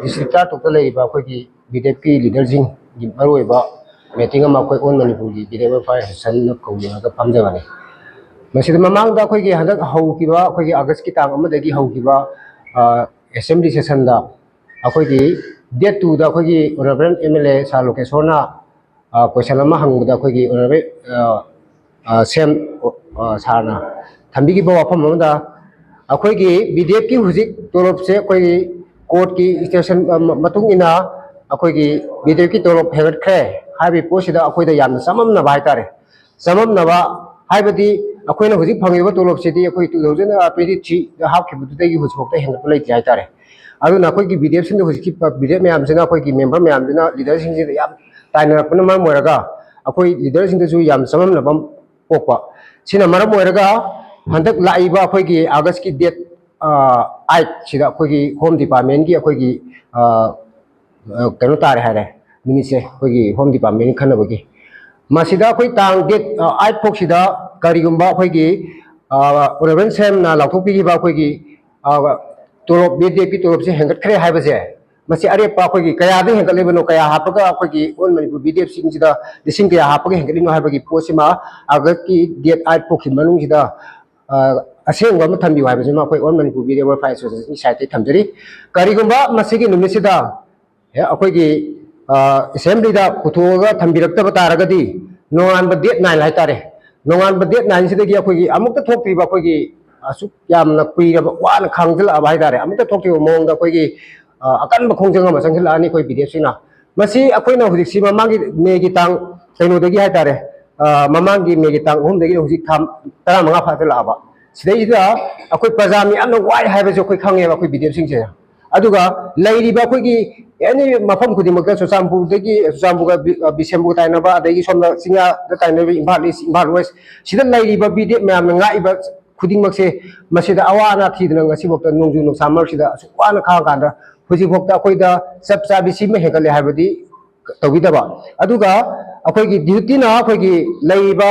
districta to le ba khoi ki BDF ki leader jing gi maroi ba meeting ama khoi on manipur gi BDF fire session na ko ya ga pamja bani masid mamang da khoi gi handak hau ki ba khoi gi august ki tang ama dagi hau ki ba assembly session da akhoi gi date 2 da khoi gi honorable MLA sa lokeshona question ama hang da khoi gi honorable sem sarna thambi gi ba wafam ama da akhoi gi BDF ki hujik tolop se khoi gi court ki station matung ina akhoi gi BDF ki tolop hegat khre habi posida akhoi da yam samam na bai tare samam na ba haibadi akhoi na hujik phangi ba tolop se di akhoi 2023 da hap ki budu da gi hujok da hengat lai jai tare adu na akhoi gi BDF sin da hujik ki BDF me am sina akhoi gi member me am dina leader sing ji yam taina puna mar moraga akhoi leader sing da ju yam samam na bam pokpa sina mar moraga handak lai ba akhoi gi august ki date 8 sida akhoi gi home department gi akhoi gi kanu tare hare nimise akhoi gi home department khana bagi masida akhoi tang date 8 phok sida karigumba akhoi gi urban sem na lathokpi gi ba akhoi gi tolop BDF ki tolop se hengat khre hai ba se masi are pa akhoi gi kaya de hengat lebano kaya hapaga akhoi gi on manipur BDF sing sida dising kaya hapaga hengat lino hai ba gi posima august ki date 8 phok ki manung sida aseng wa mathambi wa bajima koi on manipur BDF fire association site thamjari karigumba masigi numisida he akoi gi assembly da puthoga thambirakta bataragadi nongan ba date 9 lai tare nongan ba date 9 sida gi akoi gi amukta thokpi ba akoi gi asuk yamna kuira ba wan khangdil abai tare amukta thokti mong da akoi gi akan ba khongjang ma sangil ani koi BDF sina masi akoi na hujik sima mangi me gi tang kaino dagi hai tare mamangi me gi tang hum dagi hujik tham 15 fatel aba sidayida akoi pajami amna wai haiba jo koi khange ba koi BDF sing je aduga lairi ba koi gi any mafam khudi makta sosambu dagi sosambu ga bisembu taina ba adagi somna singa da taina bi imbal west sida lairi ba BDF me amna ngai ba khuding makse masida awana thidna ngasi bokta nongju no samar sida wana kha kanda huji bokta akoi da sabsa bi sim hekale haibadi tawida ba aduga akoi gi duty na akoi gi laiba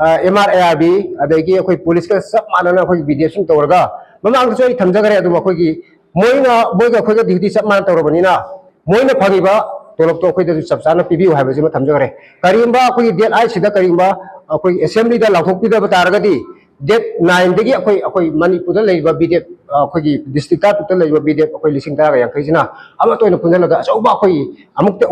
MRARB adagi akoi police ka sab manana akoi BDF sing tawrga mamang so I thamjagare adu akoi gi moina boiga akoi ga duty sab man tawrabani na moina phagiba tolop to akoi da sabsana pibi haiba jima thamjagare karimba akoi date 8 sida karimba akoi assembly da lathokpi da bataragadi date 9 dagi akoi manipur da leiba BDF akoi gi district ta to leiba BDF akoi lising tara yang khaisina ama toina punjalaga achauba akoi amukta